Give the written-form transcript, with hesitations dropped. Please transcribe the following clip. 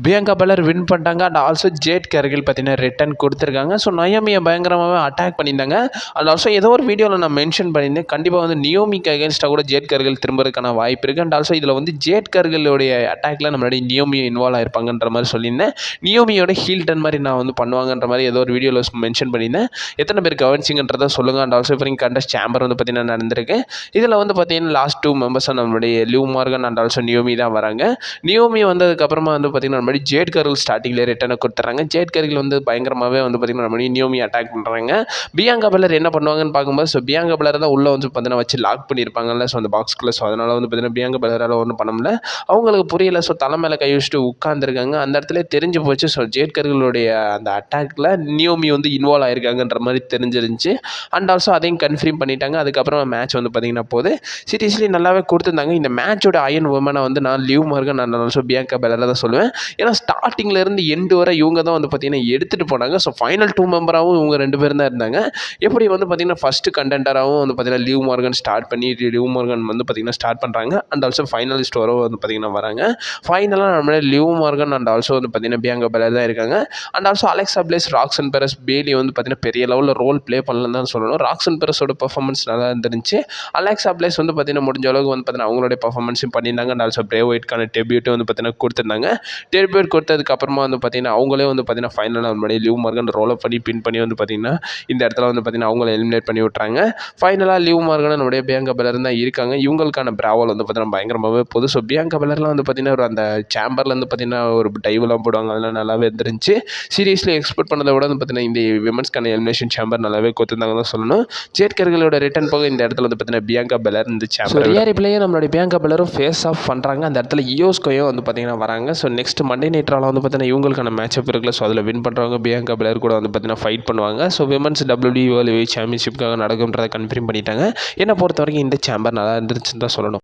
Bianca பெலர் win பண்ணிட்டாங்க. And also jade கேர்கில் பார்த்தீங்கன்னா return கொடுத்துருக்காங்க. ஸோ நயோமியை பயங்கரமாகவே அட்டாக் பண்ணியிருந்தாங்க. அண்ட் ஆல்சோ ஏதோ ஒரு வீடியோவில் நான் மென்ஷன் பண்ணியிருந்தேன், கண்டிப்பாக வந்து நியோமிக்கு அகேன்ஸ்டாக கூட ஜேட் கேர்கில் திரும்புறதுக்கான வாய்ப்பு இருக்குது. அண்ட் ஆல்சோ இதில் வந்து ஜேட் கேர்கிலுடைய அட்டாக்ல நம்மளுடைய நியோமியை இன்வால்வ் ஆயிருப்பாங்கன்ற மாதிரி சொல்லியிருந்தேன். நியோமியோட ஹீல் டன் மாதிரி நான் வந்து பண்ணுவாங்கன்ற மாதிரி ஏதோ ஒரு வீடியோவில் மென்ஷன் பண்ணியிருந்தேன். எத்தனை பேர் கவனிச்சிங்கன்றதை சொல்லுங்கள். அண்ட் ஆல்சோ இப்போ கண்டஸ்ட் சேம்பர் வந்து பார்த்தீங்கன்னா நடந்திருக்கு. இதில் வந்து பார்த்தீங்கன்னா லாஸ்ட் 2 மெம்பர்ஸாக நம்மளுடைய live Morgan and also Naomi தான் வராங்க. நியோமி வந்ததுக்கப்புறமா வந்து பார்த்தீங்கன்னா நம்ம ஜேட் கேர்கில் ஸ்டார்டிங்கில் ரிட்டர்னை கொடுத்துறாங்க. ஜேட் கேர்கில் வந்து பயங்கரமாகவே வந்து பார்த்தீங்கன்னா நம்ம நியோமி அட்டாக் பண்ணுறாங்க. பியங்கா பெலர் என்ன பண்ணுவாங்கன்னு பார்க்கும்போது, ஸோ பியங்கா பெலர் தான் உள்ளே வந்து பார்த்தீங்கன்னா வச்சு லாக் பண்ணியிருப்பாங்கல்ல, ஸோ அந்த பாக்ஸ்குள்ளே. ஸோ அதனால் வந்து பார்த்தீங்கன்னா பியங்கா பெலரால் ஒன்றும் பண்ண முடியல. அவங்களுக்கு புரியல. ஸோ தலை மேலே கை வச்சுட்டு உட்காந்துருக்காங்க. அந்த இடத்துல தெரிஞ்சு போச்சு. ஸோ ஜேட் கேர்கிலுடைய அந்த அட்டாக்ல நியோமி வந்து இன்வால்வ் ஆயிருக்காங்கன்ற மாதிரி தெரிஞ்சிருந்துச்சு. அண்ட் ஆல்சோ அதையும் கன்ஃபார்ம் பண்ணிட்டாங்க. அதுக்கப்புறம் மேட்ச் வந்து பார்த்தீங்கன்னா போது சீரியஸ்லி நல்லாவே கொடுத்துருந்தாங்க. இந்த மேட்சோட அயன் உமனை வந்து நான் Liv Morgan and also Bianca பெலரை தான் சொல்லுவேன். ஏன்னா ஸ்டார்டிங்லேருந்து எண்டு வரை இவங்க தான் வந்து பார்த்தீங்கன்னா எடுத்துகிட்டு போனாங்க. ஸோ ஃபைனல் 2 மெம்பராகவும் இவங்க 2 பேரும் தான் இருந்தாங்க. எப்படி வந்து பார்த்தீங்கன்னா ஃபஸ்ட்டு கண்டென்டராகவும் வந்து பார்த்தீங்கன்னா லிவ் மார்கன் ஸ்டார்ட் பண்ணி லிவ் மார்கன் வந்து பார்த்தீங்கன்னா ஸ்டார்ட் பண்ணுறாங்க. அண்ட் ஆல்சோ ஃபைனலிஸ்ட் வர வந்து பார்த்தீங்கன்னா வராங்க. ஃபைனலாக நம்மளே லிவ் மார்கன் அண்ட் ஆல்சோ வந்து பார்த்தீங்கன்னா பியங்கா பெலர் தான் இருக்காங்க. And also Alexa Bliss, Roxanne Perez, Bayley வந்து பார்த்தீங்கன்னா பெரிய லெவலில் ரோல் ப்ளே பண்ணலன்னு தான் சொல்லணும். ராக்சன் பெரஸோட பர்ஃபார்மன்ஸ் நல்லா இருந்துருந்துச்சு. அலெக்சா பிளேஸ் வந்து பார்த்தீங்கன்னா முடிஞ்ச அளவுக்கு வந்து பார்த்தீங்கன்னா அவங்களுடைய பர்ஃபார்மன்ஸும் பண்ணியிருந்தாங்க. அண்ட் ஆல்சோ பிரேவ் ஒயிட்கான டெபியூட்டும் வந்து பார்த்தீங்கன்னா கொடுத்துருந்தாங்க. டெபியூட் கொடுத்ததுக்கப்புறமா வந்து பார்த்தீங்கன்னா அவங்களே வந்து பார்த்தீங்கன்னா ஃபைனலாக முன்னாடி லிவ் மார்கன் ரோல் பண்ணி பின் பண்ணி வந்து பார்த்தீங்கன்னா இந்த இடத்துல வந்து பார்த்தீங்கன்னா அவங்கள எலிமினேட் பண்ணி விட்றாங்க. ஃபைனலாக லிவ் மார்கன் நம்முடைய பியங்கா பெலர் தான் இருக்காங்க. இவங்களுக்கான பிராவல் வந்து பார்த்தீங்கன்னா பயங்கரமாகவே போகுது. ஸோ பியங்கா பெலர்லாம் வந்து பார்த்தீங்கன்னா ஒரு அந்த சேம்பரில் வந்து பார்த்தீங்கன்னா ஒரு டைவ்லாம் போடுவாங்க, அதெல்லாம் நல்லாவே இருந்துருந்துச்சு. சீரியஸ்லி எக்ஸ்பெக்ட் பண்ணதை விட வந்து பார்த்தீங்கன்னா இந்த விமன்ஸ்க்கான எலிமினேஷன் சேம்பர் நல்லாவே கொடுத்துருந்தாங்க தான் சொல்லணும். ஜேட் கேர்கிலோட ரிட்டர்ன் போக இந்த இடத்துல வந்து பார்த்தீங்கன்னா பியங்கா பெலர் இந்த சேம்பர் ரிப்ளையே நம்மளுடைய பியங்கா பெலரும் ஃபேஸ் ஆஃப் பண்ணுறாங்க. அந்த இடத்துல இயோஸ்கோயும் வந்து பார்த்தீங்கன்னா வராங்க. ஸோ நெக்ஸ்ட் மண்டே நைட் ராவில் வந்து பார்த்தீங்கன்னா இவங்களுக்கான மேட்சப் இருக்குல்ல, ஸோ அதில் வின் பண்ணுறவங்க பியங்கா பெலர் கூட வந்து பார்த்தீங்கன்னா ஃபைட் பண்ணுவாங்க. ஸோ விமன்ஸ் WWE வேர்ல்டு சாம்பியன்ஷிப்காக நடக்கும்ன்றதை கன்ஃபார்ம் பண்ணிட்டாங்க. என்னை பொறுத்த வரைக்கும் இந்த சேம்பர் நல்லா இருந்துச்சுன்னு தான் சொல்லணும்.